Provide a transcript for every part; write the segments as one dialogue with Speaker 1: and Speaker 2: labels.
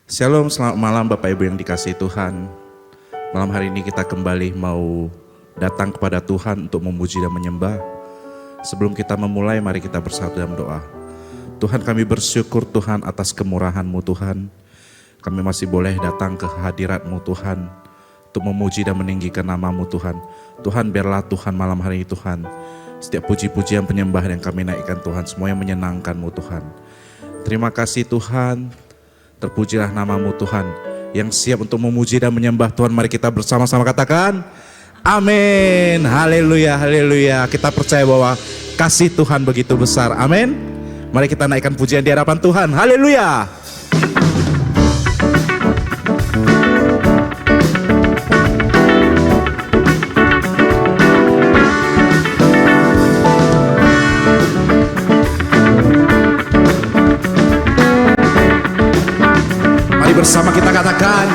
Speaker 1: Shalom, selamat malam Bapak Ibu yang dikasihi Tuhan. Malam hari ini kita kembali mau datang kepada Tuhan untuk memuji dan menyembah. Sebelum kita memulai, mari kita bersatu dalam doa. Tuhan, kami bersyukur Tuhan atas kemurahan-Mu Tuhan. Kami masih boleh datang ke hadirat-Mu Tuhan untuk memuji dan meninggikan nama-Mu Tuhan. Tuhan, biarlah Tuhan malam hari ini Tuhan, setiap puji-pujian penyembahan yang kami naikkan Tuhan, semuanya menyenangkan-Mu Tuhan. Terima kasih Tuhan, terpujilah nama-Mu Tuhan yang siap untuk memuji dan menyembah Tuhan. Mari kita bersama-sama katakan amin. Haleluya, haleluya. Kita percaya bahwa kasih Tuhan begitu besar. Amin. Mari kita naikkan pujian di hadapan Tuhan. Haleluya. Bersama kita katakan,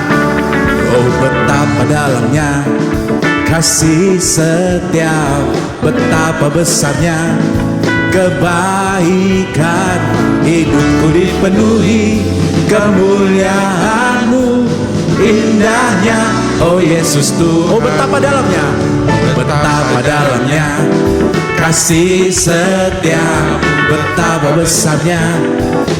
Speaker 1: oh betapa dalamnya kasih setiap, betapa besarnya kebaikan, hidupku dipenuhi kemuliaan-Mu, indahnya oh Yesus Tuhan. Oh betapa dalamnya, betapa dalamnya kasih setiap, betapa besarnya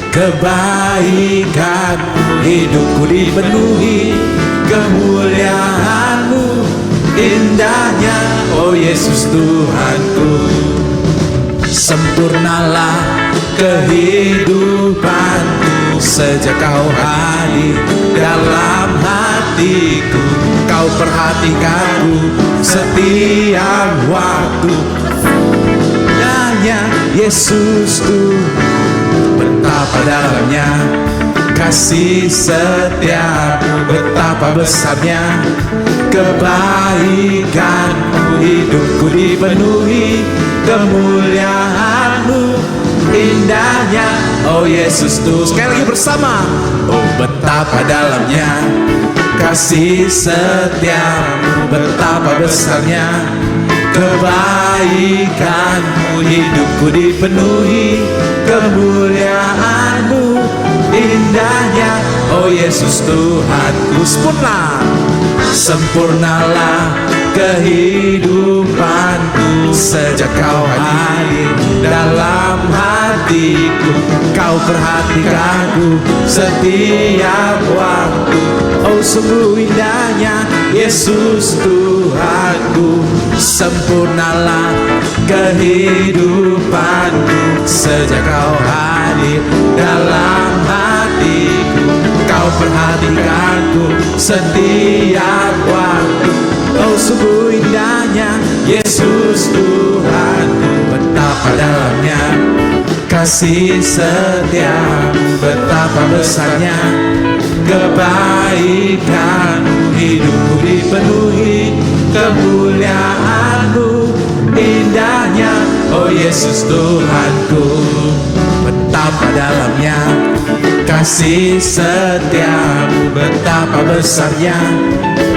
Speaker 1: kebaikan, hidupku dipenuhi kemuliaan-Mu, indahnya oh Yesus Tuhanku. Sempurnalah kehidupanku sejak Kau hadir dalam hatiku. Kau perhatikanku setiap waktu, indahnya Yesus Tuhan. Betapa dalamnya kasih setiamu, betapa besarnya kebaikan, hidupku dipenuhi kemuliaan-Mu, indahnya oh Yesus Tuhan. Sekali lagi bersama, oh betapa dalamnya kasih setiamu, betapa besarnya kebaikan-Mu, hidupku dipenuhi kemuliaan-Mu, indahnya oh Yesus Tuhanku. Sempurnalah kehidupanku sejak Kau hadir dalam hatiku. Kau perhatikanku setiap waktu, oh sungguh indahnya Yesus Tuhanku. Sempurnalah kehidupanku sejak Kau hadir dalam hatiku. Kau perhatikanku setiap waktu, oh sungguh indahnya Yesus Tuhanku. Betapa dalamnya kasih setiamu, betapa besarnya kebaikan, hidupku dipenuhi kemuliaan-Mu, indahnya oh Yesus Tuhanku. Betapa dalamnya kasih setiamu, betapa besarnya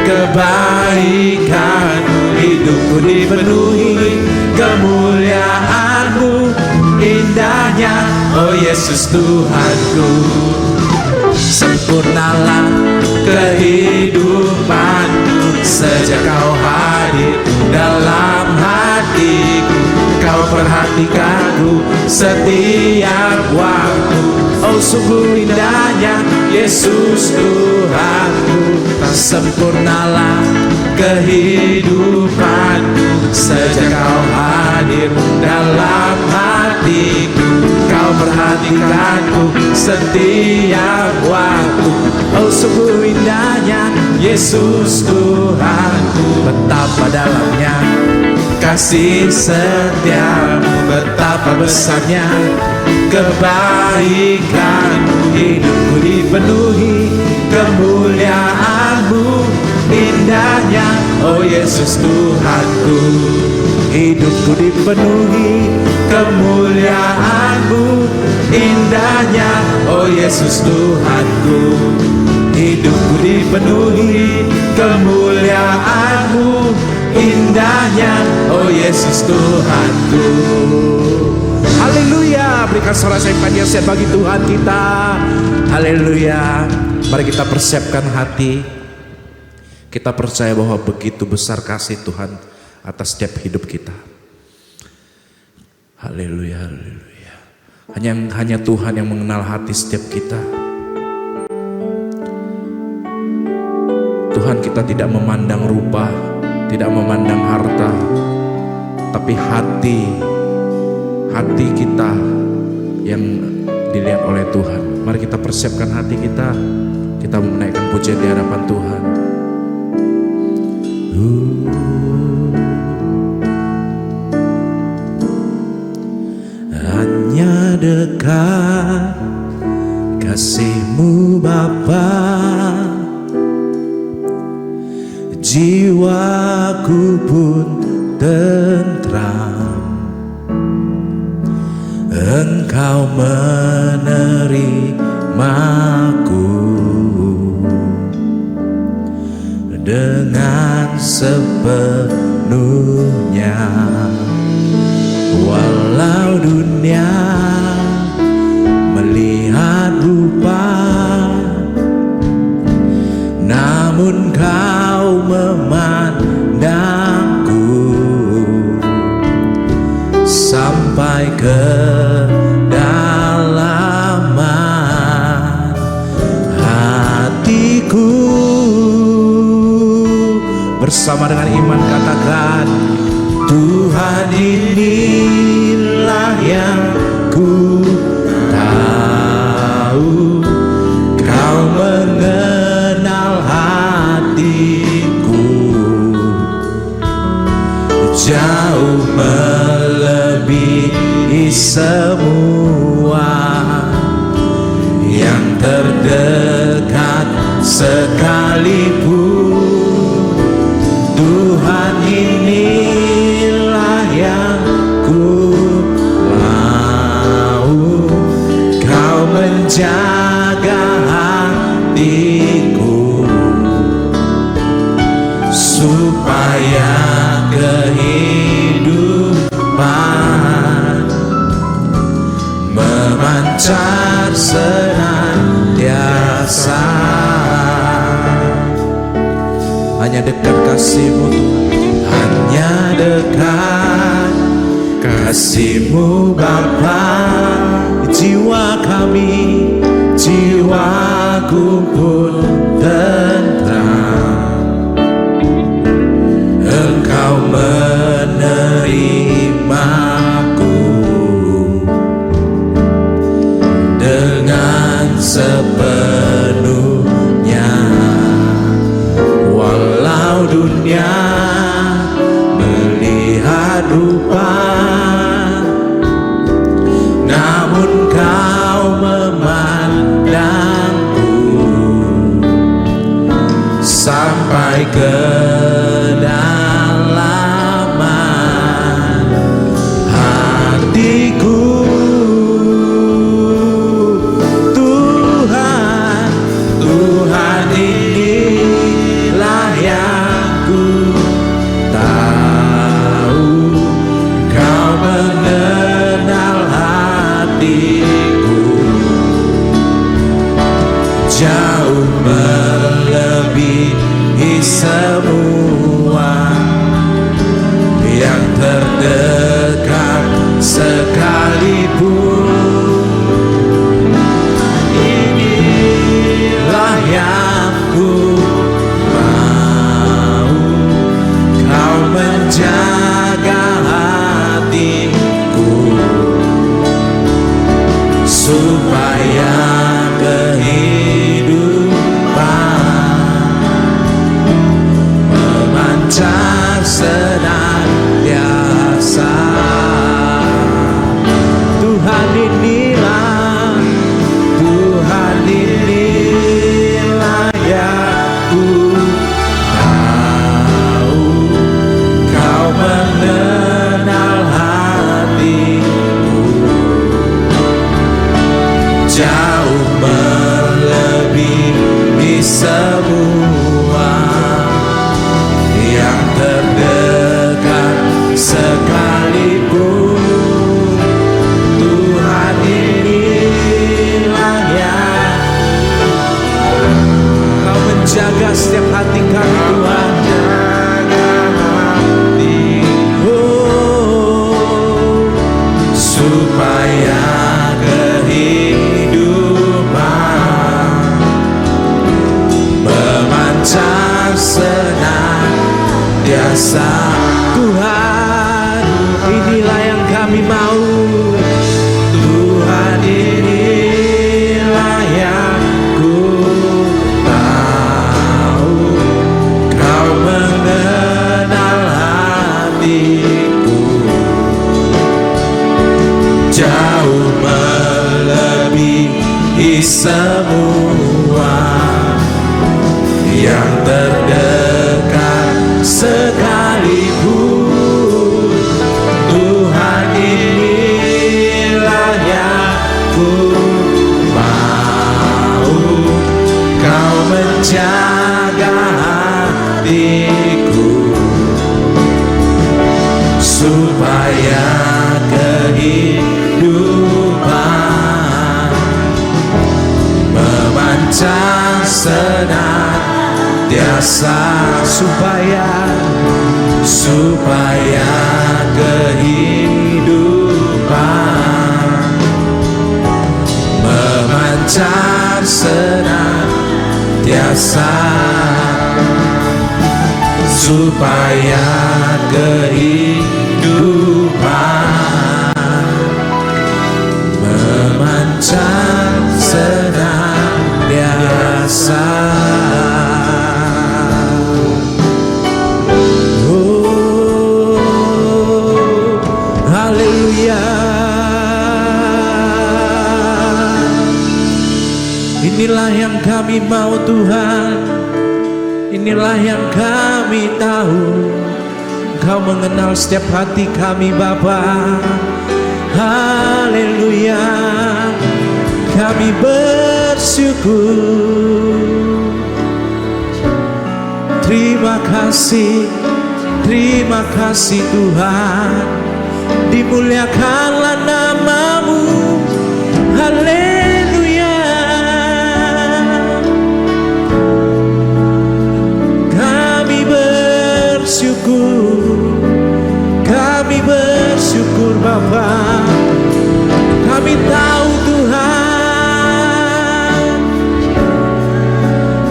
Speaker 1: kebaikan, hidupku dipenuhi kemuliaan-Mu, indahnya oh Yesus Tuhanku. Sempurnalah kehidupanku sejak Kau hadir dalam hatiku. Kau perhatikanku setiap waktu, oh sungguh indahnya Yesus Tuhanku. Sempurnalah kehidupanku sejak Kau hadir dalam hatiku. Kau perhatikanku setiap waktu, oh sungguh indahnya Yesus Tuhanku. Betapa dalamnya kasih setiamu, betapa besarnya kebaikan, hidupku dipenuhi kemuliaan-Mu, indahnya oh Yesus Tuhanku. Hidupku dipenuhi kemuliaan-Mu, indahnya oh Yesus Tuhanku. Hidupku dipenuhi kemuliaan-Mu, indahnya oh Yesus Tuhanku. Haleluya, berikan sorak yang panjang bagi Tuhan kita. Haleluya. Mari kita persiapkan hati. Kita percaya bahwa begitu besar kasih Tuhan atas setiap hidup kita. Haleluya, haleluya. Hanya Tuhan yang mengenal hati setiap kita. Tuhan, kita tidak memandang rupa, tidak memandang harta, tapi hati kita yang dilihat oleh Tuhan. Mari kita persiapkan hati kita. Kita menaikkan pujian di hadapan Tuhan. Hanya dekat kasih-Mu Bapa, jiwaku pun tentram. Engkau menerimaku dengan sepenuhnya. Walau dunia melihat rupa, namun Kau memandangku sampai ke dalaman hatiku. Bersama dengan iman katakan, Tuhan inilah yang ku tahu. Kau mengenal hatiku jauh melebihi semua yang terdekat sekalipun. Tuhan inilah yang ku mau. Kau menjaga hatiku supaya kehidupan memancar senantiasa. Hanya dekat kasih-Mu Tuhan, hanya dekat kasih-Mu Bapa, jiwa kami, jiwaku pun tentram. Engkau menerimaku dengan sepenuhnya. Walau dunia melihat rupa, namun Kau memandangku sampai ke dalaman hatiku. Tuhan inilah yang ku tahu. Kau mengenal hatiku jauh melebihi semua yang terdekat sekalipun. Inilah yang ku mau. Kau menjaga hatiku supaya kehidupan memancar senantiasa. Tuhan
Speaker 2: biasa. Tuhan, inilah yang kami mau. Tuhan, inilah yang ku tahu. Kau mengenal hatiku jauh melebihi semua yang terdekat sekalipun. Tuhan, inilah yang ku mau. Kau menjaga hatiku supaya kehidupan memancar senantiasa, supaya kehidupan memancar senantiasa, supaya kehidupan memancar senantiasa. Inilah yang kami mau Tuhan, inilah yang kami tahu. Engkau mengenal setiap hati kami Bapa. Haleluya, kami bersyukur. Terima kasih Tuhan. Dimuliakanlah nama-Mu. Haleluya. Kami bersyukur Bapa. Kami tahu Tuhan,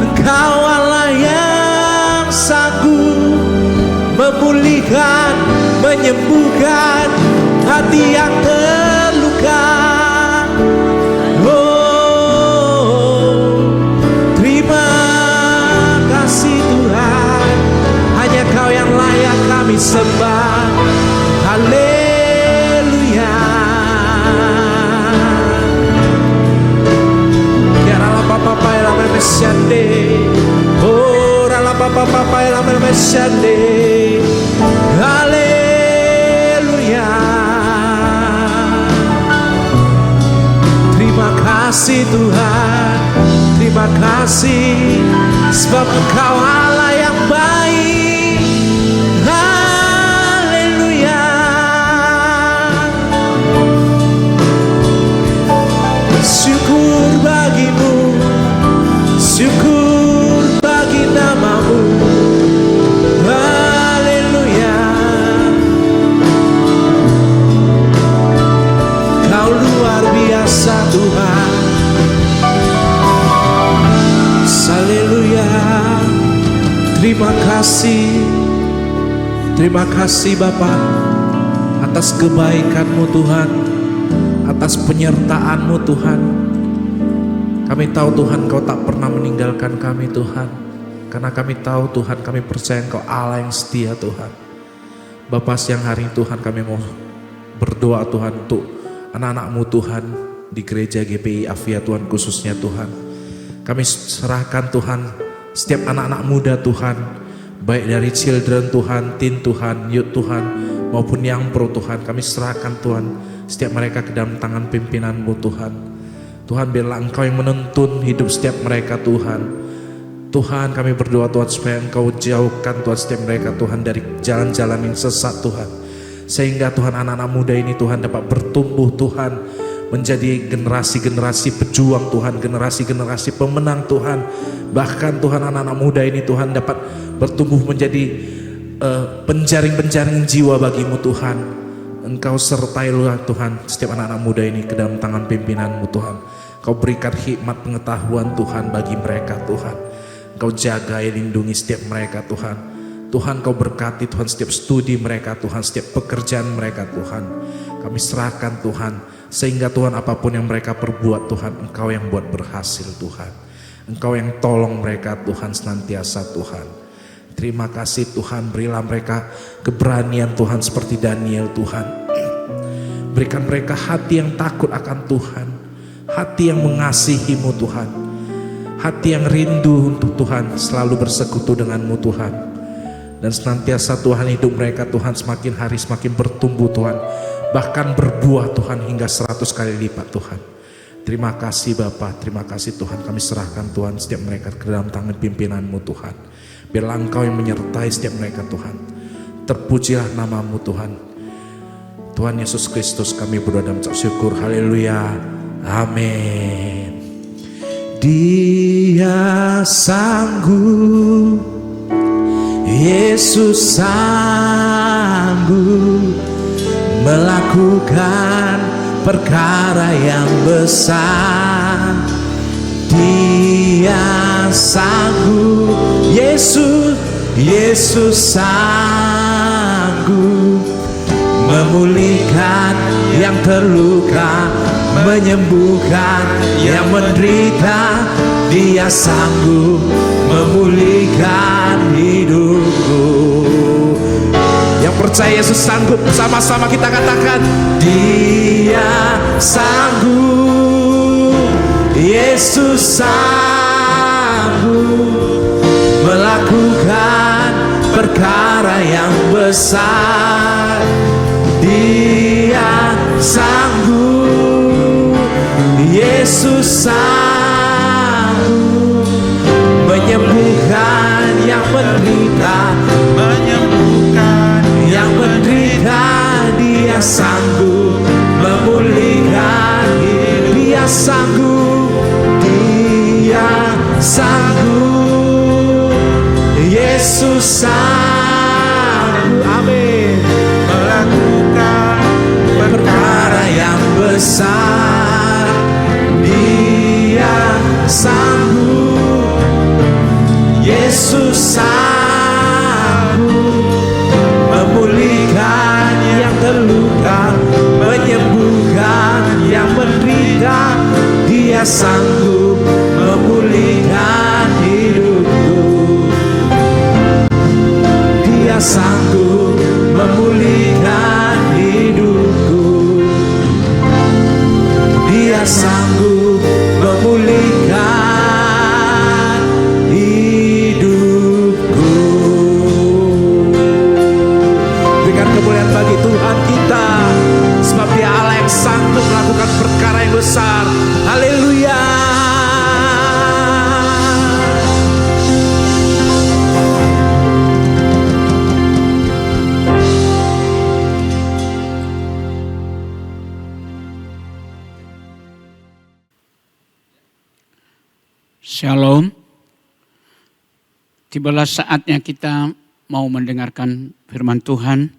Speaker 2: Engkau Allah yang sanggup memulihkan, menyembuhkan hati yang terluka. Oh, terima kasih Tuhan. Hanya Kau yang layak kami sembah. Haleluya. Tiara papa la memesiande. Oh, rala papa la memesiande. Haleluya. Terima kasih Tuhan, terima kasih sebab Engkau Allah yang baik. Haleluya. Syukur bagimu, syukur bagi nama-Mu. Haleluya. Kau luar biasa Tuhan. Haleluya. Terima kasih Bapa atas kebaikan-Mu Tuhan, atas penyertaan-Mu Tuhan. Kami tahu Tuhan Kau tak pernah meninggalkan kami Tuhan. Karena kami tahu Tuhan, kami percaya Engkau Allah yang setia Tuhan. Bapa, siang hari Tuhan kami mau berdoa Tuhan untuk anak-anak-Mu Tuhan di gereja GPI Avia Tuhan, khususnya Tuhan. Kami serahkan Tuhan setiap anak-anak muda Tuhan, baik dari children Tuhan, teen Tuhan, youth Tuhan, maupun yang pro Tuhan. Kami serahkan Tuhan setiap mereka ke dalam tangan pimpinan-Mu Tuhan. Tuhan, biarlah Engkau yang menuntun hidup setiap mereka Tuhan. Tuhan, kami berdoa Tuhan supaya Engkau jauhkan Tuhan setiap mereka Tuhan dari jalan-jalan yang sesat Tuhan. Sehingga Tuhan anak-anak muda ini Tuhan dapat bertumbuh Tuhan, menjadi generasi-generasi pejuang Tuhan, generasi-generasi pemenang Tuhan. Bahkan Tuhan anak-anak muda ini Tuhan dapat bertumbuh menjadi penjaring-penjaring jiwa bagi-Mu Tuhan. Engkau sertailah Tuhan setiap anak-anak muda ini ke dalam tangan pimpinan-Mu Tuhan. Kau berikan hikmat pengetahuan Tuhan bagi mereka Tuhan. Kau jaga, lindungi setiap mereka Tuhan. Tuhan Kau berkati Tuhan setiap studi mereka Tuhan, setiap pekerjaan mereka Tuhan. Kami serahkan Tuhan, sehingga Tuhan apapun yang mereka perbuat Tuhan, Engkau yang buat berhasil Tuhan. Engkau yang tolong mereka Tuhan senantiasa Tuhan. Terima kasih Tuhan, berilah mereka keberanian Tuhan seperti Daniel Tuhan. Berikan mereka hati yang takut akan Tuhan, hati yang mengasihi-Mu Tuhan, hati yang rindu untuk Tuhan, selalu bersekutu dengan-Mu Tuhan. Dan senantiasa Tuhan hidup mereka Tuhan semakin hari semakin bertumbuh Tuhan, bahkan berbuah Tuhan hingga 100 kali lipat Tuhan. Terima kasih Bapa, terima kasih Tuhan, kami serahkan Tuhan setiap mereka ke dalam tangan pimpinan-Mu Tuhan. Biarlah Engkau yang menyertai setiap mereka Tuhan. Terpujilah nama-Mu Tuhan. Tuhan Yesus Kristus kami berdoa dan mengucap syukur. Haleluya. Amin. Dia sanggup, Yesus sanggup melakukan perkara yang besar. Dia sanggup, Yesus sanggup memulihkan yang terluka, menyembuhkan yang menderita. Dia sanggup memulihkan hidupku. Yang percaya Yesus sanggup, sama-sama kita katakan, Dia sanggup, Yesus sanggup melakukan perkara yang besar. Dia sanggup, Yesus sanggup menyembuhkan yang menderita, yang menderita. Dia sanggup memulihkan, Dia sanggup, Dia sanggup, Yesus sanggup, amin, melakukan perkara yang besar. Dia sanggup, Yesus sanggup memulihkan yang terluka, menyembuhkan yang menderita. Dia sanggup memulihkan hidupku. Dia sanggup memulihkan hidupku. Dia sanggup memulihkan hidupku. Berikan kemuliaan bagi Tuhan kita, sebab Dia Allah yang sanggup melakukan perkara yang besar. Haleluya.
Speaker 3: Shalom. Tibalah saatnya kita mau mendengarkan firman Tuhan.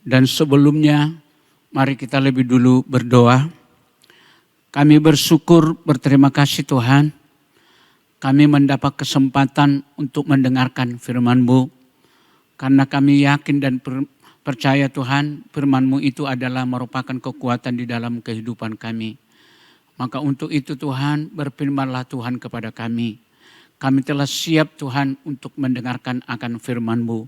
Speaker 3: Dan sebelumnya mari kita lebih dulu berdoa. Kami bersyukur, berterima kasih Tuhan. Kami mendapat kesempatan untuk mendengarkan firman-Mu. Karena kami yakin dan percaya Tuhan, firman-Mu itu adalah merupakan kekuatan di dalam kehidupan kami. Maka untuk itu Tuhan, berfirmanlah Tuhan kepada kami. Kami telah siap Tuhan untuk mendengarkan akan firman-Mu.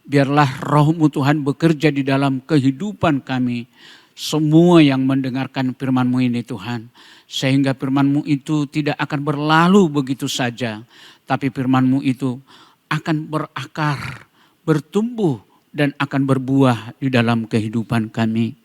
Speaker 3: Biarlah Roh-Mu Tuhan bekerja di dalam kehidupan kami. Semua yang mendengarkan firman-Mu ini Tuhan. Sehingga firman-Mu itu tidak akan berlalu begitu saja. Tapi firman-Mu itu akan berakar, bertumbuh dan akan berbuah di dalam kehidupan kami.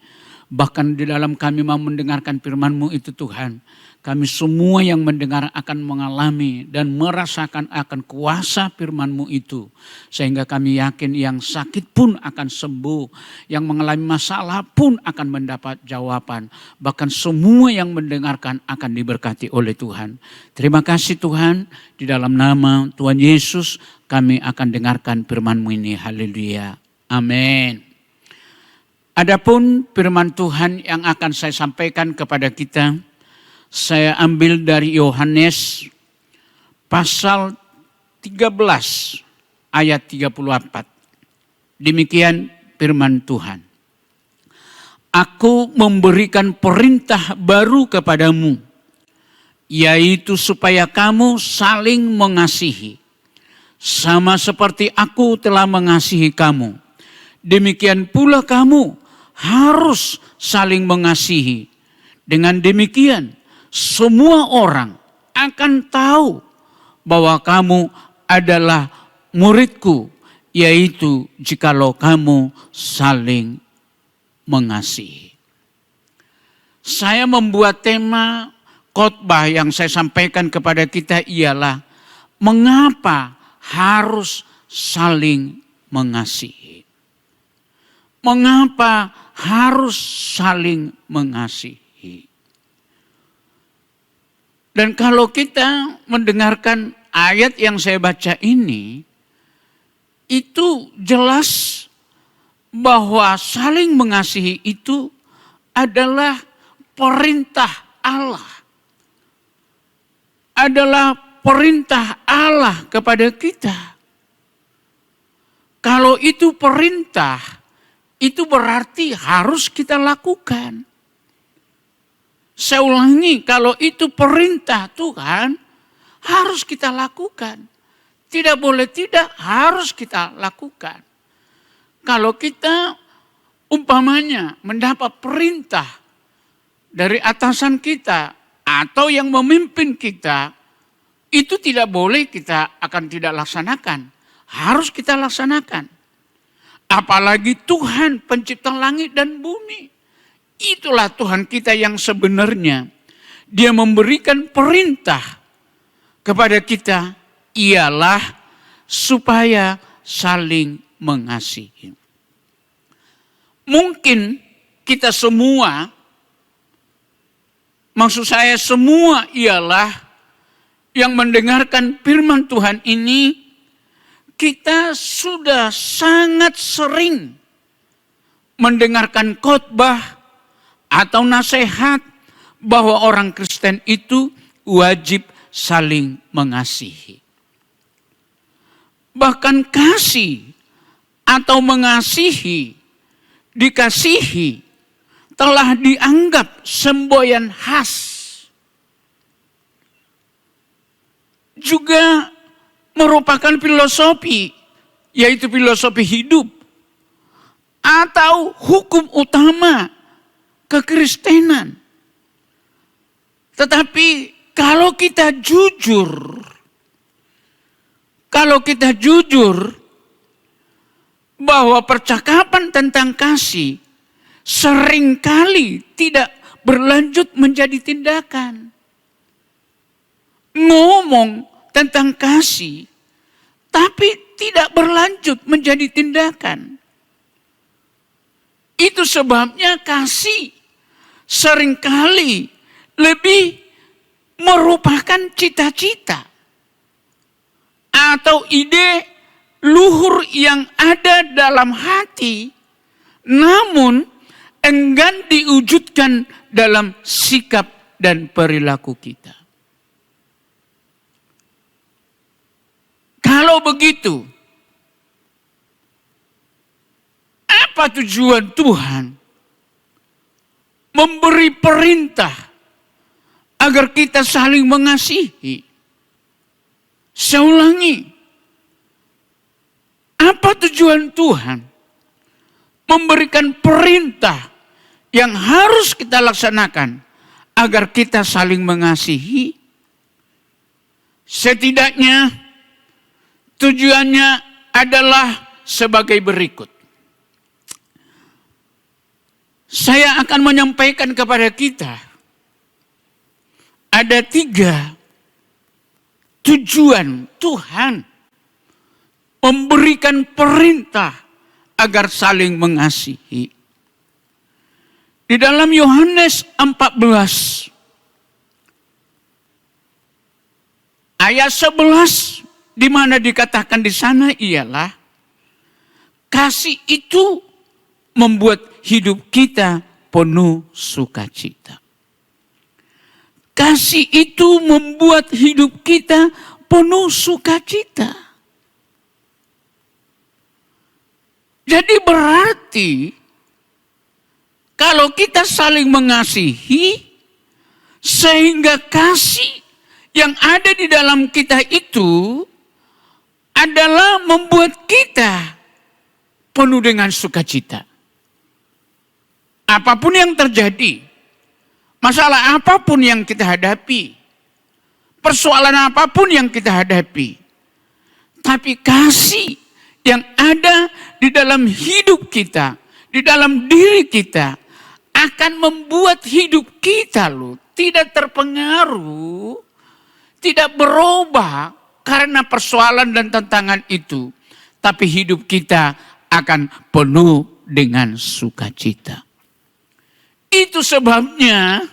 Speaker 3: Bahkan di dalam kami mau mendengarkan firman-Mu itu Tuhan, kami semua yang mendengar akan mengalami dan merasakan akan kuasa firman-Mu itu. Sehingga kami yakin yang sakit pun akan sembuh, yang mengalami masalah pun akan mendapat jawaban. Bahkan semua yang mendengarkan akan diberkati oleh Tuhan. Terima kasih Tuhan, di dalam nama Tuhan Yesus kami akan dengarkan firman-Mu ini. Haleluya. Amin. Adapun firman Tuhan yang akan saya sampaikan kepada kita, saya ambil dari Yohanes pasal 13 ayat 34. Demikian firman Tuhan. Aku memberikan perintah baru kepadamu, yaitu supaya kamu saling mengasihi. Sama seperti aku telah mengasihi kamu, demikian pula kamu harus saling mengasihi. Dengan demikian, semua orang akan tahu bahwa kamu adalah muridku, yaitu jikalau kamu saling mengasihi. Saya membuat tema khotbah yang saya sampaikan kepada kita ialah mengapa harus saling mengasihi. Mengapa harus saling mengasihi? Dan kalau kita mendengarkan ayat yang saya baca ini, itu jelas bahwa saling mengasihi itu adalah perintah Allah. Adalah perintah Allah kepada kita. Kalau itu perintah, itu berarti harus kita lakukan. Saya ulangi, kalau itu perintah Tuhan, harus kita lakukan. Tidak boleh tidak, harus kita lakukan. Kalau kita umpamanya mendapat perintah dari atasan kita atau yang memimpin kita, itu tidak boleh kita akan tidak laksanakan. Harus kita laksanakan. Apalagi Tuhan pencipta langit dan bumi. Itulah Tuhan kita yang sebenarnya. Dia memberikan perintah kepada kita ialah supaya saling mengasihi. Mungkin kita semua, maksud saya semua ialah yang mendengarkan firman Tuhan ini, kita sudah sangat sering mendengarkan khotbah atau nasihat bahwa orang Kristen itu wajib saling mengasihi. Bahkan kasih atau mengasihi, dikasihi, telah dianggap semboyan khas. Juga merupakan filosofi, yaitu filosofi hidup atau hukum utama kekristenan. Tetapi kalau kita jujur bahwa percakapan tentang kasih seringkali tidak berlanjut menjadi tindakan. Ngomong tentang kasih, tapi tidak berlanjut menjadi tindakan. Itu sebabnya kasih seringkali lebih merupakan cita-cita atau ide luhur yang ada dalam hati, namun enggan diwujudkan dalam sikap dan perilaku kita. Kalau begitu, apa tujuan Tuhan memberi perintah agar kita saling mengasihi? Saya ulangi, apa tujuan Tuhan memberikan perintah yang harus kita laksanakan agar kita saling mengasihi? Setidaknya tujuannya adalah sebagai berikut. Saya akan menyampaikan kepada kita ada 3 tujuan Tuhan memberikan perintah agar saling mengasihi. Di dalam Yohanes 14 ayat 11 di mana dikatakan di sana ialah kasih itu membuat hidup kita penuh sukacita. Kasih itu membuat hidup kita penuh sukacita. Jadi berarti kalau kita saling mengasihi, sehingga kasih yang ada di dalam kita itu adalah membuat kita penuh dengan sukacita. Apapun yang terjadi, masalah apapun yang kita hadapi, persoalan apapun yang kita hadapi, tapi kasih yang ada di dalam hidup kita, di dalam diri kita, akan membuat hidup kita tidak terpengaruh, tidak berubah karena persoalan dan tantangan itu. Tapi hidup kita akan penuh dengan sukacita. Itu sebabnya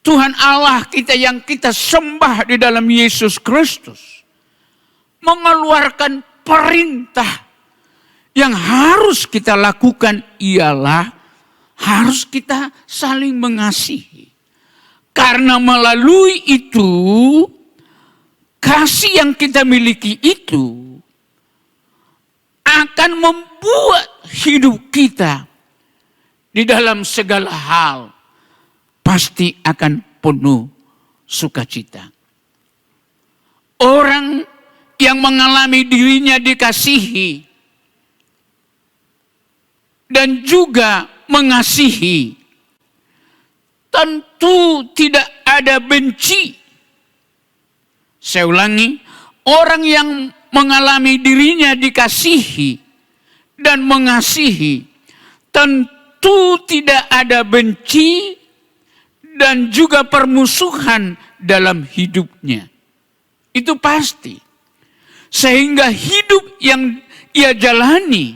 Speaker 3: Tuhan Allah kita yang kita sembah di dalam Yesus Kristus mengeluarkan perintah yang harus kita lakukan ialah harus kita saling mengasihi. Karena melalui itu, kasih yang kita miliki itu akan membuat hidup kita di dalam segala hal pasti akan penuh sukacita. Orang yang mengalami dirinya dikasihi dan juga mengasihi, tentu tidak ada benci. Saya ulangi, orang yang mengalami dirinya dikasihi dan mengasihi, tentu tidak ada benci dan juga permusuhan dalam hidupnya. Itu pasti. Sehingga hidup yang ia jalani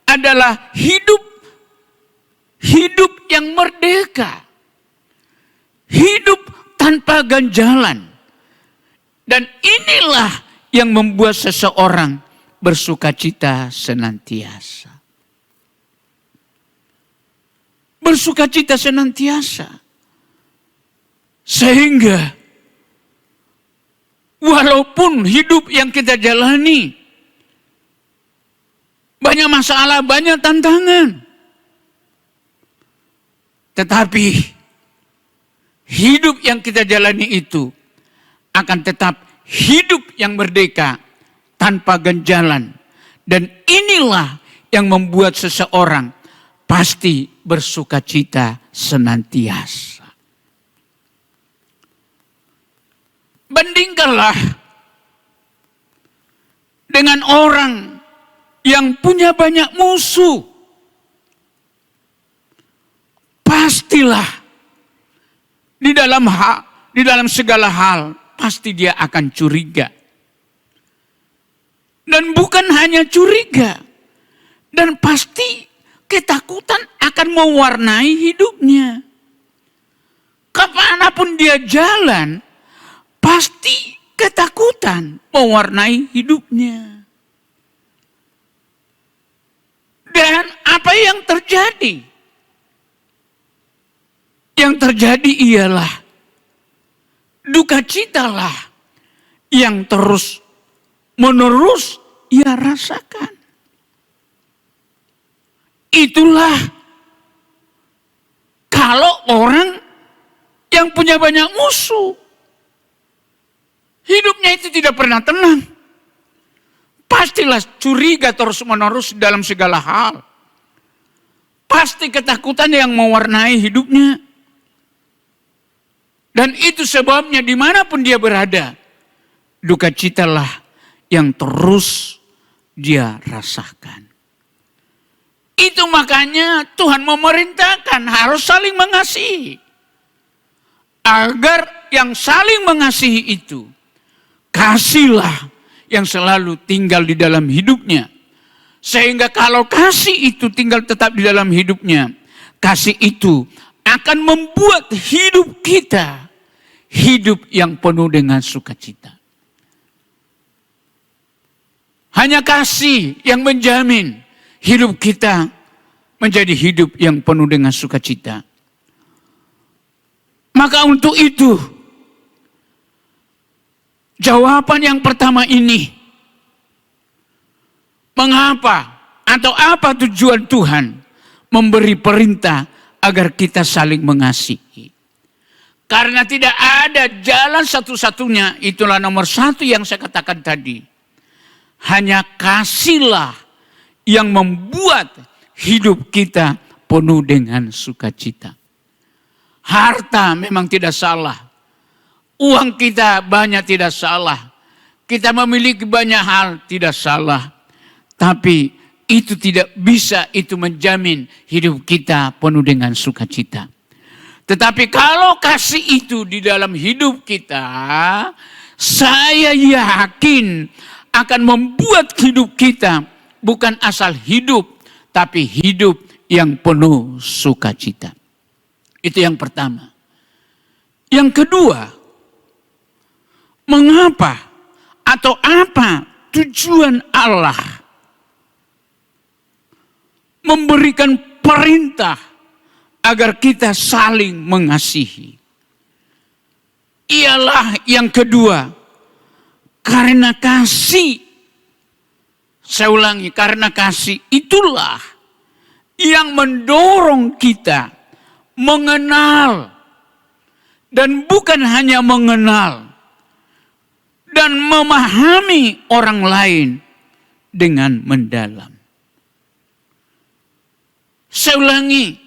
Speaker 3: adalah hidup yang merdeka. Hidup tanpa ganjalan. Dan inilah yang membuat seseorang bersukacita senantiasa. Bersukacita senantiasa. Sehingga walaupun hidup yang kita jalani banyak masalah, banyak tantangan, tetapi hidup yang kita jalani itu akan tetap hidup yang merdeka tanpa ganjalan. Dan inilah yang membuat seseorang pasti bersukacita senantiasa. Bandingkanlah dengan orang yang punya banyak musuh. Pastilah di dalam segala hal pasti dia akan curiga. Dan bukan hanya curiga, dan pasti ketakutan akan mewarnai hidupnya. Kemanapun dia jalan, pasti ketakutan mewarnai hidupnya. Dan apa yang terjadi? Yang terjadi ialah duka citalah yang terus menerus ia rasakan. Itulah kalau orang yang punya banyak musuh, hidupnya itu tidak pernah tenang. Pastilah curiga terus-menerus dalam segala hal. Pasti ketakutan yang mewarnai hidupnya. Dan itu sebabnya dimanapun dia berada, duka citalah yang terus dia rasakan. Itu makanya Tuhan memerintahkan harus saling mengasihi. Agar yang saling mengasihi itu, kasihlah yang selalu tinggal di dalam hidupnya. Sehingga kalau kasih itu tinggal tetap di dalam hidupnya, kasih itu akan membuat hidup kita hidup yang penuh dengan sukacita. Hanya kasih yang menjamin hidup kita menjadi hidup yang penuh dengan sukacita. Maka untuk itu, jawaban yang pertama ini, mengapa Atau apa tujuan Tuhan memberi perintah agar kita saling mengasihi? Karena tidak ada jalan satu-satunya, itulah nomor satu yang saya katakan tadi. Hanya kasihlah yang membuat hidup kita penuh dengan sukacita. Harta memang tidak salah. Uang kita banyak tidak salah. Kita memiliki banyak hal tidak salah. Tapi itu tidak bisa itu menjamin hidup kita penuh dengan sukacita. Tetapi kalau kasih itu di dalam hidup kita, saya yakin akan membuat hidup kita bukan asal hidup, tapi hidup yang penuh sukacita. Itu yang pertama. Yang kedua, mengapa atau apa tujuan Allah memberikan perintah agar kita saling mengasihi? Ialah yang kedua, karena kasih. Saya ulangi, karena kasih itulah yang mendorong kita mengenal. Dan bukan hanya mengenal, dan memahami orang lain dengan mendalam. Saya ulangi,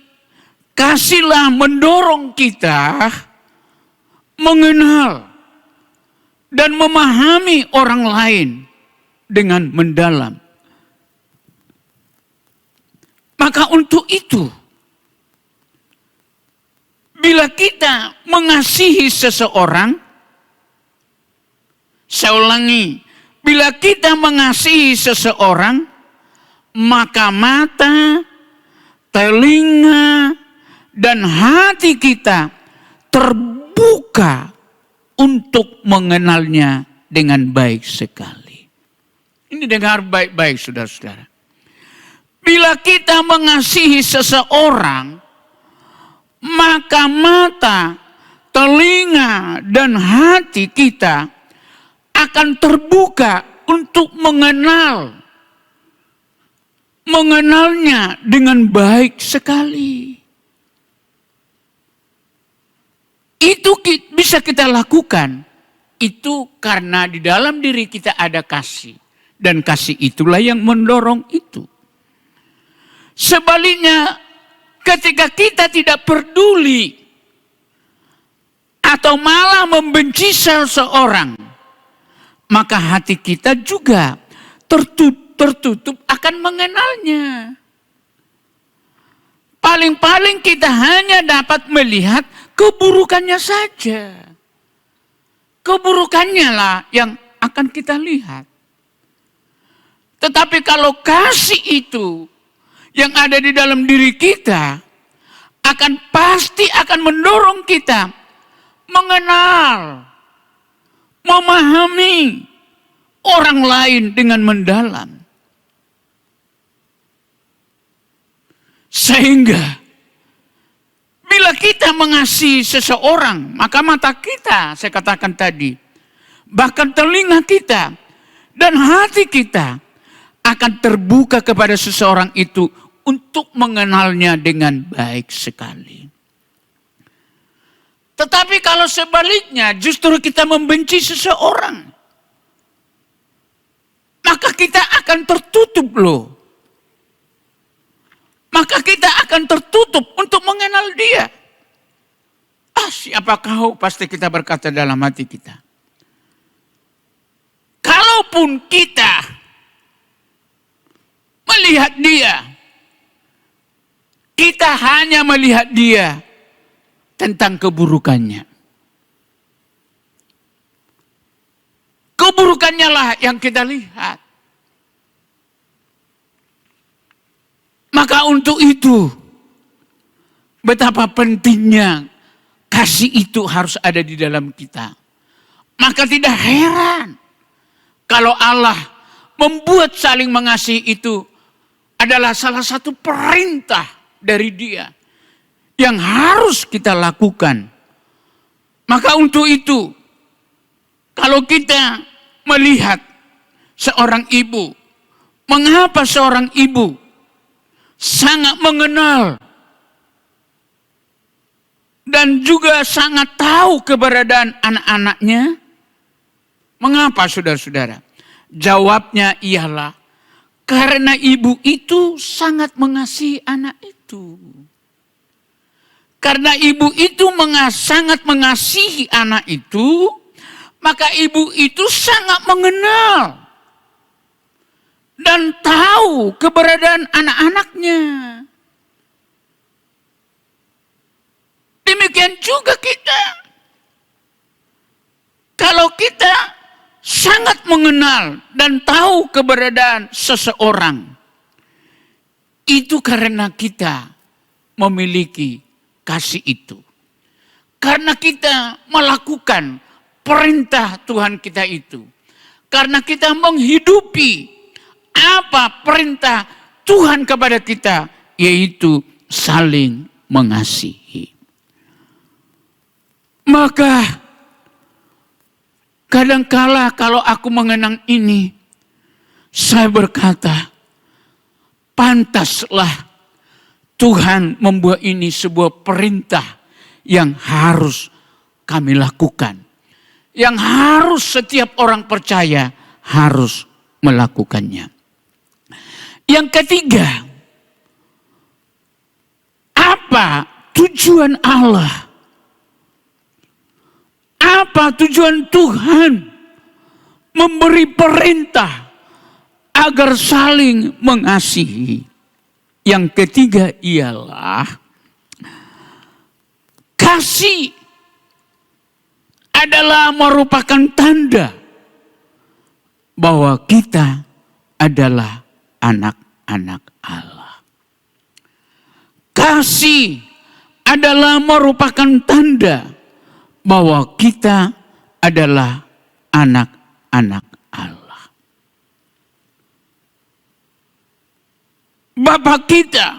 Speaker 3: kasihlah mendorong kita mengenal dan memahami orang lain dengan mendalam. Maka untuk itu, bila kita mengasihi seseorang, saya ulangi, bila kita mengasihi seseorang, maka mata, telinga, dan hati kita terbuka untuk mengenalnya dengan baik sekali. Ini dengar baik-baik saudara-saudara. Bila kita mengasihi seseorang, maka mata, telinga, dan hati kita akan terbuka untuk mengenalnya dengan baik sekali. Itu bisa kita lakukan. Itu karena di dalam diri kita ada kasih. Dan kasih itulah yang mendorong itu. Sebaliknya, ketika kita tidak peduli atau malah membenci seseorang, maka hati kita juga tertutup akan mengenalnya. Paling-paling kita hanya dapat melihat keburukannya saja. Keburukannya lah yang akan kita lihat. Tetapi kalau kasih itu yang ada di dalam diri kita, pasti akan mendorong kita mengenal, memahami orang lain dengan mendalam. Sehingga bila kita mengasihi seseorang, maka mata kita, saya katakan tadi, bahkan telinga kita dan hati kita akan terbuka kepada seseorang itu untuk mengenalnya dengan baik sekali. Tetapi kalau sebaliknya justru kita membenci seseorang, maka kita akan tertutup loh. Maka kita akan tertutup untuk mengenal dia. Siapa kau? Pasti kita berkata dalam hati kita. Kalaupun kita melihat dia, kita hanya melihat dia tentang keburukannya. Keburukannya lah yang kita lihat. Maka untuk itu, betapa pentingnya kasih itu harus ada di dalam kita. Maka tidak heran kalau Allah membuat saling mengasihi itu adalah salah satu perintah dari Dia yang harus kita lakukan. Maka untuk itu, kalau kita melihat seorang ibu, mengapa seorang ibu sangat mengenal dan juga sangat tahu keberadaan anak-anaknya. Mengapa, saudara-saudara? Jawabnya ialah karena ibu itu sangat mengasihi anak itu. Karena ibu itu sangat mengasihi anak itu, maka ibu itu sangat mengenal dan tahu keberadaan anak-anaknya. Demikian juga kita. Kalau kita sangat mengenal dan tahu keberadaan seseorang, itu karena kita memiliki kasih itu. Karena kita melakukan perintah Tuhan kita itu. Karena kita menghidupi apa perintah Tuhan kepada kita, yaitu saling mengasihi. Maka kadangkala kalau aku mengenang ini, saya berkata, pantaslah Tuhan membuat ini sebuah perintah yang harus kami lakukan. Yang harus setiap orang percaya harus melakukannya. Yang ketiga, apa tujuan Allah? Apa tujuan Tuhan memberi perintah agar saling mengasihi? Yang ketiga ialah kasih adalah merupakan tanda bahwa kita adalah anak-anak Allah. Kasih adalah merupakan tanda bahwa kita adalah anak-anak Allah. Bapa kita,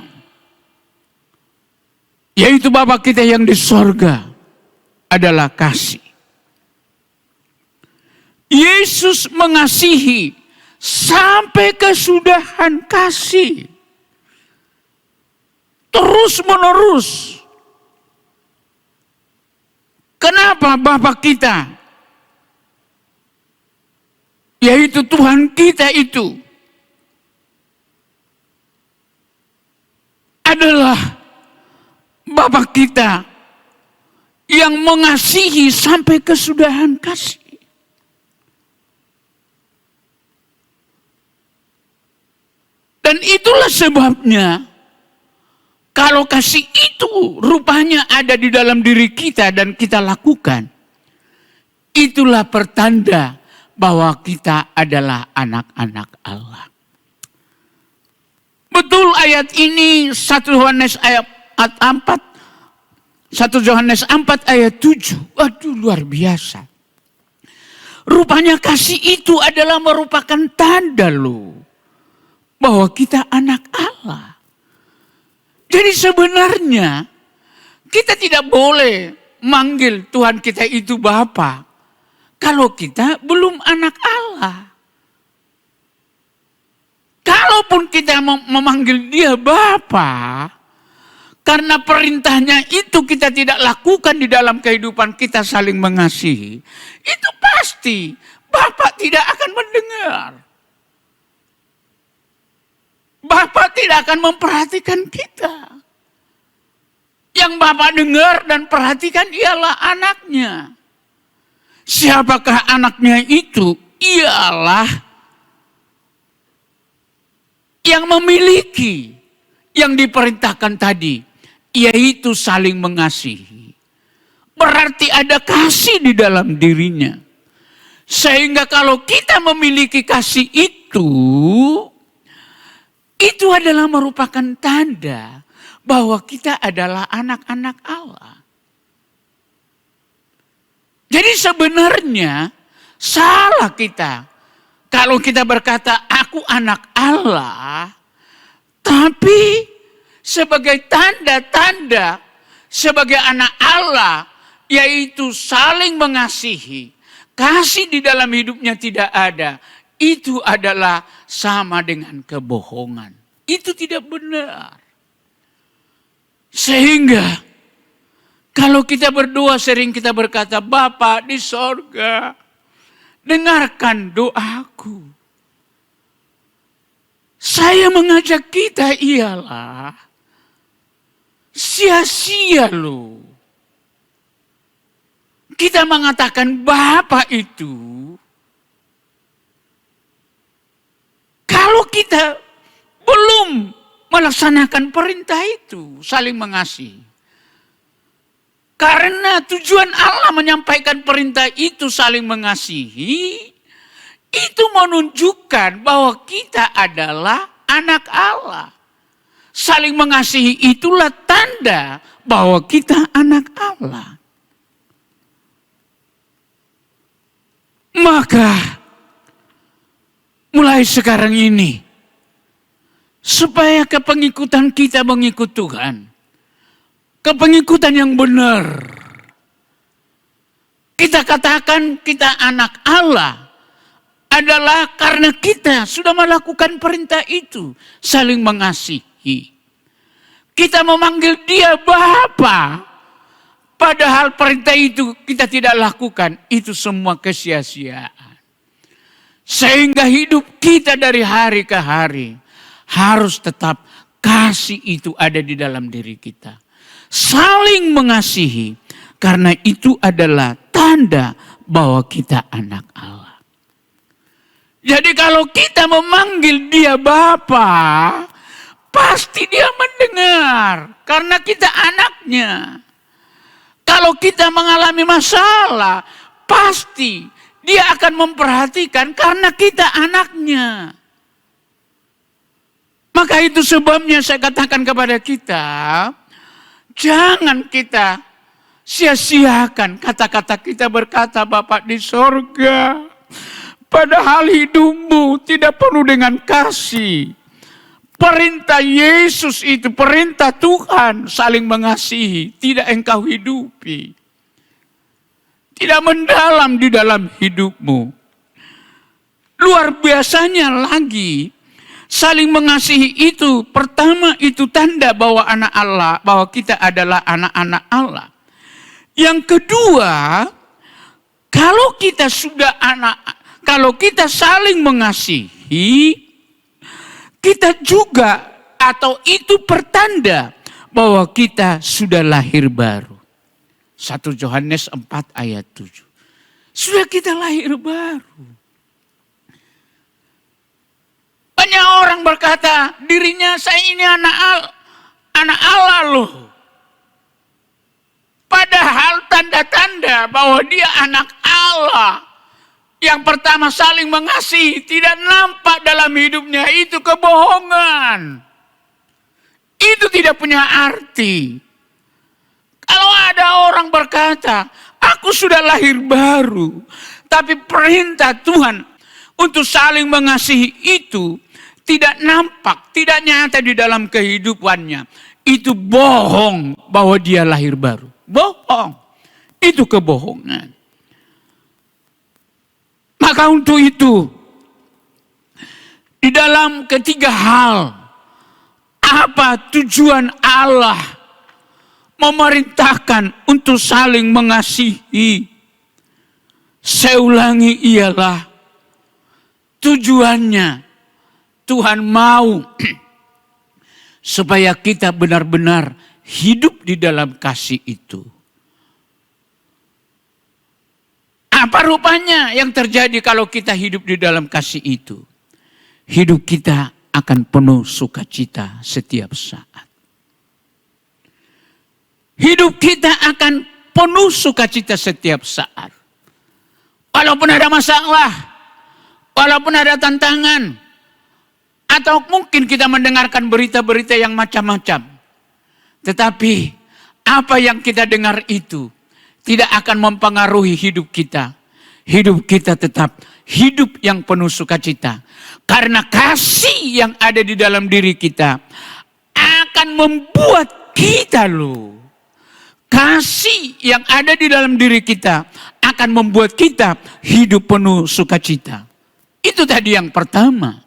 Speaker 3: yaitu Bapa kita yang di sorga, adalah kasih. Yesus mengasihi sampai kesudahan kasih. Terus menerus. Kenapa Bapa kita, yaitu Tuhan kita itu, adalah Bapa kita yang mengasihi sampai kesudahan kasih. Dan itulah sebabnya kalau kasih itu rupanya ada di dalam diri kita dan kita lakukan, itulah pertanda bahwa kita adalah anak-anak Allah. Betul ayat ini 1 Yohanes ayat 4, 1 Yohanes 4 ayat 7. Waduh, luar biasa. Rupanya kasih itu adalah merupakan tanda loh bahwa kita anak Allah. Jadi sebenarnya kita tidak boleh manggil Tuhan kita itu Bapa kalau kita belum anak Allah. Kalaupun kita memanggil dia Bapa, karena perintahnya itu kita tidak lakukan di dalam kehidupan kita saling mengasihi, itu pasti Bapa tidak akan mendengar. Bapa tidak akan memperhatikan kita. Yang Bapa dengar dan perhatikan ialah anaknya. Siapakah anaknya itu? Ialah yang memiliki yang diperintahkan tadi, yaitu saling mengasihi. Berarti ada kasih di dalam dirinya. Sehingga kalau kita memiliki kasih itu adalah merupakan tanda bahwa kita adalah anak-anak Allah. Jadi sebenarnya salah kita kalau kita berkata aku anak Allah, tapi sebagai tanda-tanda sebagai anak Allah, yaitu saling mengasihi, kasih di dalam hidupnya tidak ada, itu adalah sama dengan kebohongan. itu tidak benar. Sehingga kalau kita berdoa sering kita berkata, Bapa di sorga, dengarkan doaku. Saya mengajak kita ialah sia-sia loh. Kita mengatakan Bapa itu, kalau kita belum melaksanakan perintah itu, saling mengasihi. Karena tujuan Allah menyampaikan perintah itu saling mengasihi, itu menunjukkan bahwa kita adalah anak Allah. Saling mengasihi itulah tanda bahwa kita anak Allah. Maka mulai sekarang ini, supaya kepengikutan kita mengikut Tuhan, kepengikutan yang benar, kita katakan kita anak Allah adalah karena kita sudah melakukan perintah itu, saling mengasihi. Kita memanggil dia Bapa, padahal perintah itu kita tidak lakukan, itu semua kesia-siaan. Sehingga hidup kita dari hari ke hari harus tetap kasih itu ada di dalam diri kita. Saling mengasihi, karena itu adalah tanda bahwa kita anak Allah. Jadi kalau kita memanggil dia Bapa, pasti dia mendengar, karena kita anaknya. Kalau kita mengalami masalah, pasti dia akan memperhatikan karena kita anaknya. Maka itu sebabnya saya katakan kepada kita, jangan kita sia-siakan kata-kata kita berkata Bapa di sorga. Padahal hidupmu tidak penuh dengan kasih. Perintah Yesus itu, perintah Tuhan saling mengasihi, tidak engkau hidupi. Tidak mendalam di dalam hidupmu. Luar biasanya lagi, saling mengasihi itu, pertama itu tanda bahwa anak Allah, bahwa kita adalah anak-anak Allah. Yang kedua, kalau kita saling mengasihi, kita juga atau itu pertanda bahwa kita sudah lahir baru. 1 Yohanes 4 ayat 7. Sudah kita lahir baru. Banyak orang berkata dirinya saya ini anak Allah loh. Padahal tanda-tanda bahwa dia anak Allah. Yang pertama saling mengasihi tidak nampak dalam hidupnya, itu kebohongan. Itu tidak punya arti. Kalau ada orang berkata, aku sudah lahir baru, tapi perintah Tuhan untuk saling mengasihi itu tidak nampak, tidak nyata di dalam kehidupannya. Itu bohong bahwa dia lahir baru. Bohong. Itu kebohongan. Maka untuk itu, di dalam ketiga hal, apa tujuan Allah memerintahkan untuk saling mengasihi? Saya ulangi ialah, tujuannya Tuhan mau supaya kita benar-benar hidup di dalam kasih itu. Apa rupanya yang terjadi kalau kita hidup di dalam kasih itu? Hidup kita akan penuh sukacita setiap saat. Hidup kita akan penuh sukacita setiap saat. Walaupun ada masalah, walaupun ada tantangan, atau mungkin kita mendengarkan berita-berita yang macam-macam. Tetapi apa yang kita dengar itu tidak akan mempengaruhi hidup kita. Hidup kita tetap hidup yang penuh sukacita. Karena kasih yang ada di dalam diri kita akan membuat kita loh. Kasih yang ada di dalam diri kita akan membuat kita hidup penuh sukacita. Itu tadi yang pertama.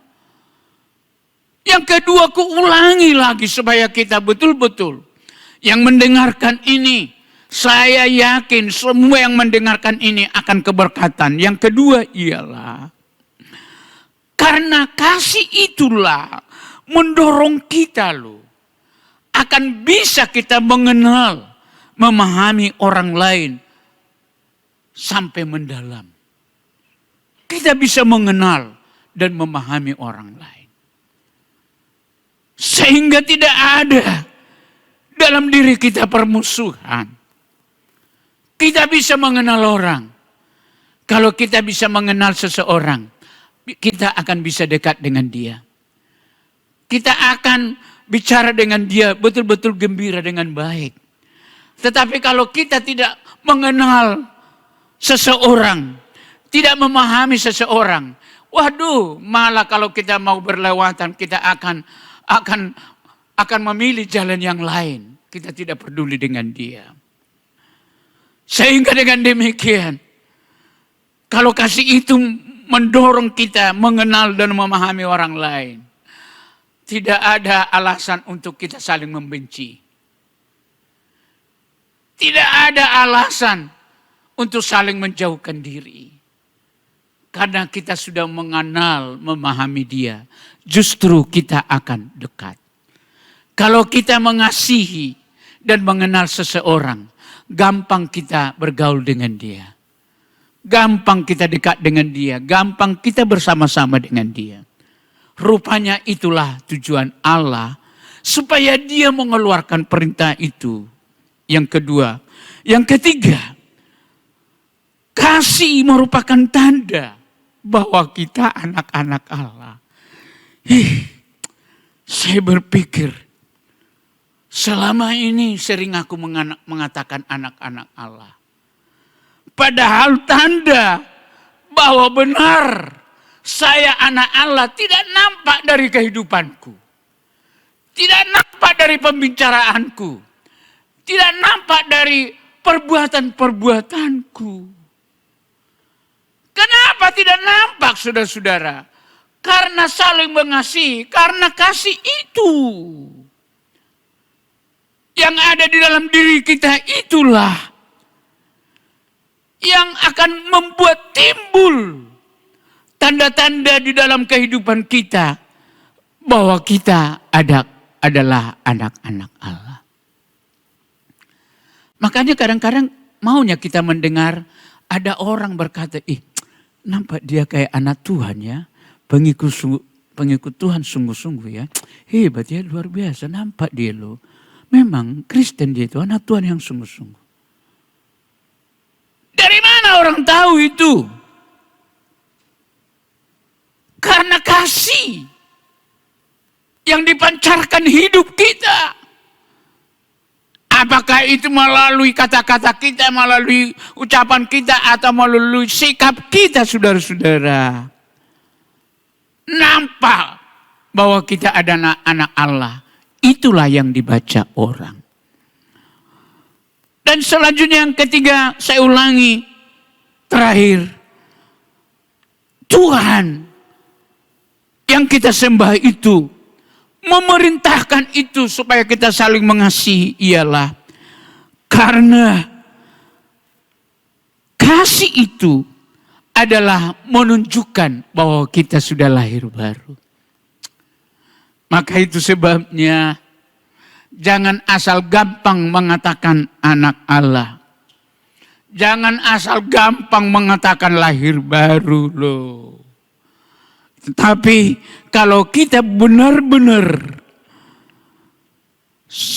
Speaker 3: Yang kedua, kuulangi lagi supaya kita betul-betul yang mendengarkan ini. Saya yakin semua yang mendengarkan ini akan keberkatan. Yang kedua ialah, karena kasih itulah mendorong kita loh. Akan bisa kita mengenal, memahami orang lain sampai mendalam. Kita bisa mengenal dan memahami orang lain. Sehingga tidak ada dalam diri kita permusuhan. Kita bisa mengenal orang. Kalau kita bisa mengenal seseorang, kita akan bisa dekat dengan dia. Kita akan bicara dengan dia betul-betul gembira dengan baik. Tetapi kalau kita tidak mengenal seseorang, tidak memahami seseorang, waduh, malah kalau kita mau berlewatan, kita akan memilih jalan yang lain. Kita tidak peduli dengan dia. Sehingga dengan demikian, kalau kasih itu mendorong kita mengenal dan memahami orang lain, tidak ada alasan untuk kita saling membenci. Tidak ada alasan untuk saling menjauhkan diri. Karena kita sudah mengenal, memahami dia, justru kita akan dekat. Kalau kita mengasihi dan mengenal seseorang, gampang kita bergaul dengan dia. Gampang kita dekat dengan dia. Gampang kita bersama-sama dengan dia. Rupanya itulah tujuan Allah, supaya dia mengeluarkan perintah itu. Yang kedua. Yang ketiga, kasih merupakan tanda bahwa kita anak-anak Allah. Saya berpikir, selama ini sering aku mengatakan anak-anak Allah. Padahal tanda bahwa benar saya anak Allah tidak nampak dari kehidupanku. Tidak nampak dari pembicaraanku. Tidak nampak dari perbuatan-perbuatanku. Kenapa tidak nampak, saudara-saudara? Karena saling mengasihi, karena kasih itu yang ada di dalam diri kita itulah yang akan membuat timbul tanda-tanda di dalam kehidupan kita bahwa kita adalah anak-anak Allah. Makanya kadang-kadang maunya kita mendengar ada orang berkata, nampak dia kayak anak Tuhan ya, pengikut Tuhan sungguh-sungguh ya, hebat ya, luar biasa, nampak dia loh. Memang Kristen dia itu anak Tuhan yang sungguh-sungguh. Dari mana orang tahu itu? Karena kasih yang dipancarkan hidup kita. Apakah itu melalui kata-kata kita, melalui ucapan kita, atau melalui sikap kita, saudara-saudara. Nampak bahwa kita adalah anak Allah. Itulah yang dibaca orang. Dan selanjutnya yang ketiga, saya ulangi. Terakhir. Tuhan yang kita sembah itu memerintahkan itu supaya kita saling mengasihi ialah karena kasih itu adalah menunjukkan bahwa kita sudah lahir baru. Maka itu sebabnya jangan asal gampang mengatakan anak Allah. Jangan asal gampang mengatakan lahir baru loh. Tetapi kalau kita benar-benar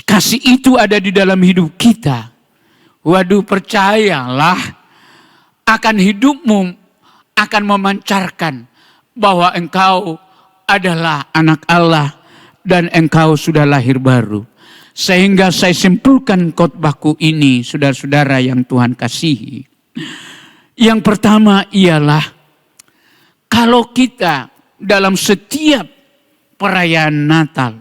Speaker 3: kasih itu ada di dalam hidup kita, waduh, percayalah akan hidupmu akan memancarkan bahwa engkau adalah anak Allah dan engkau sudah lahir baru. Sehingga saya simpulkan khotbahku ini, saudara-saudara yang Tuhan kasihi. Yang pertama ialah kalau kita dalam setiap perayaan Natal,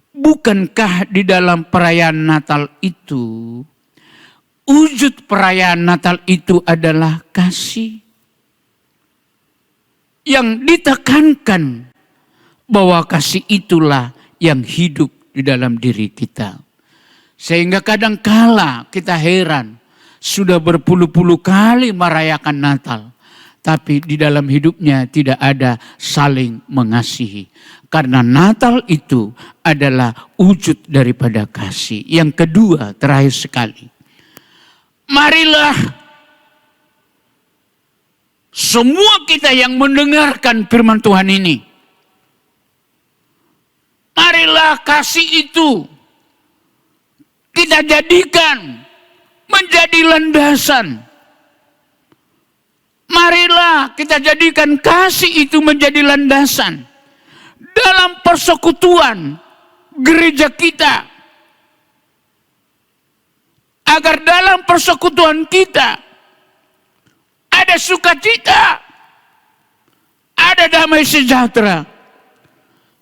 Speaker 3: bukankah di dalam perayaan Natal itu, wujud perayaan Natal itu adalah kasih. Yang ditekankan bahwa kasih itulah yang hidup di dalam diri kita. Sehingga kadangkala kita heran, sudah berpuluh-puluh kali merayakan Natal, tapi di dalam hidupnya tidak ada saling mengasihi. Karena Natal itu adalah wujud daripada kasih. Yang kedua, terakhir sekali. Marilah semua kita yang mendengarkan firman Tuhan ini, marilah kasih itu kita jadikan menjadi landasan. Marilah kita jadikan kasih itu menjadi landasan dalam persekutuan gereja kita. Agar dalam persekutuan kita ada sukacita, ada damai sejahtera,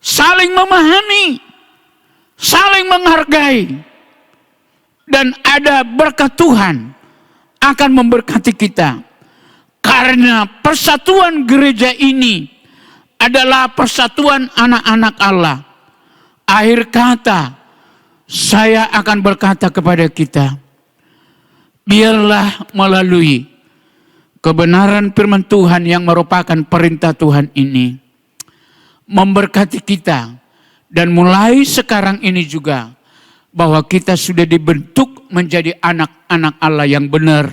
Speaker 3: saling memahami, saling menghargai, dan ada berkat Tuhan akan memberkati kita. Karena persatuan gereja ini adalah persatuan anak-anak Allah. Akhir kata, saya akan berkata kepada kita, biarlah melalui kebenaran firman Tuhan yang merupakan perintah Tuhan ini memberkati kita. Dan mulai sekarang ini juga, bahwa kita sudah dibentuk menjadi anak-anak Allah yang benar.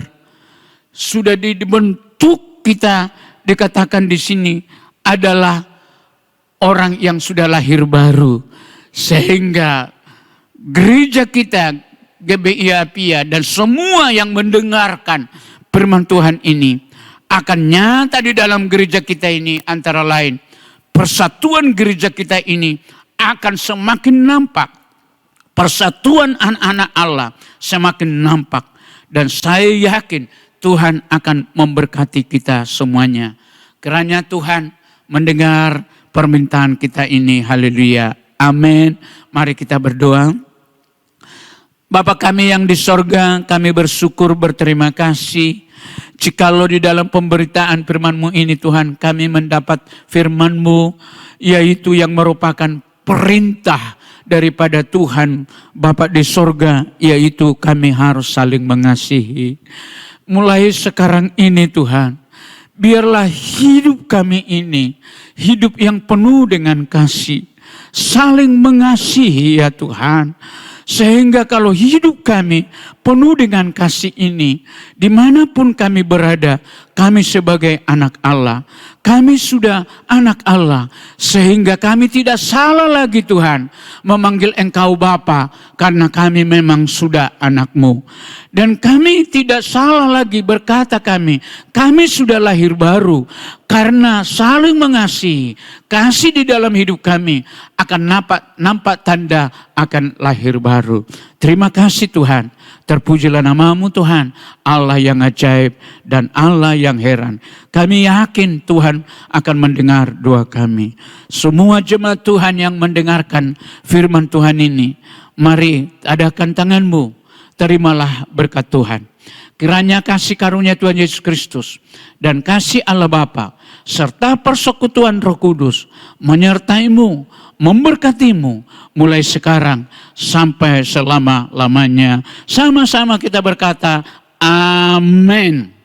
Speaker 3: Sudah dibentuk, kita dikatakan di sini adalah orang yang sudah lahir baru. Sehingga gereja kita, GBI Apia, dan semua yang mendengarkan firman Tuhan ini akan nyata di dalam gereja kita ini. Antara lain, persatuan gereja kita ini akan semakin nampak. Persatuan anak-anak Allah semakin nampak. Dan saya yakin Tuhan akan memberkati kita semuanya. Kiranya Tuhan mendengar permintaan kita ini. Haleluya. Amin. Mari kita berdoa. Bapa kami yang di sorga, kami bersyukur, berterima kasih. Jikalau di dalam pemberitaan firman-Mu ini Tuhan, kami mendapat firman-Mu, yaitu yang merupakan perintah daripada Tuhan Bapa di sorga, yaitu kami harus saling mengasihi. Mulai sekarang ini Tuhan, biarlah hidup kami ini hidup yang penuh dengan kasih, saling mengasihi ya Tuhan. Sehingga kalau hidup kami penuh dengan kasih ini, dimanapun kami berada, kami sebagai anak Allah, kami sudah anak Allah. Sehingga kami tidak salah lagi Tuhan memanggil Engkau Bapa, karena kami memang sudah anak-Mu. Dan kami tidak salah lagi berkata kami sudah lahir baru. Karena saling mengasihi, kasih di dalam hidup kami akan nampak tanda akan lahir baru. Terima kasih Tuhan, terpujilah nama-Mu Tuhan, Allah yang ajaib dan Allah yang heran. Kami yakin Tuhan akan mendengar doa kami. Semua jemaat Tuhan yang mendengarkan firman Tuhan ini, mari adakan tangan-Mu, terimalah berkat Tuhan. Kiranya kasih karunia Tuhan Yesus Kristus dan kasih Allah Bapa serta persekutuan Roh Kudus menyertai-Mu, memberkati-Mu mulai sekarang sampai selama-lamanya. Sama-sama kita berkata, amin.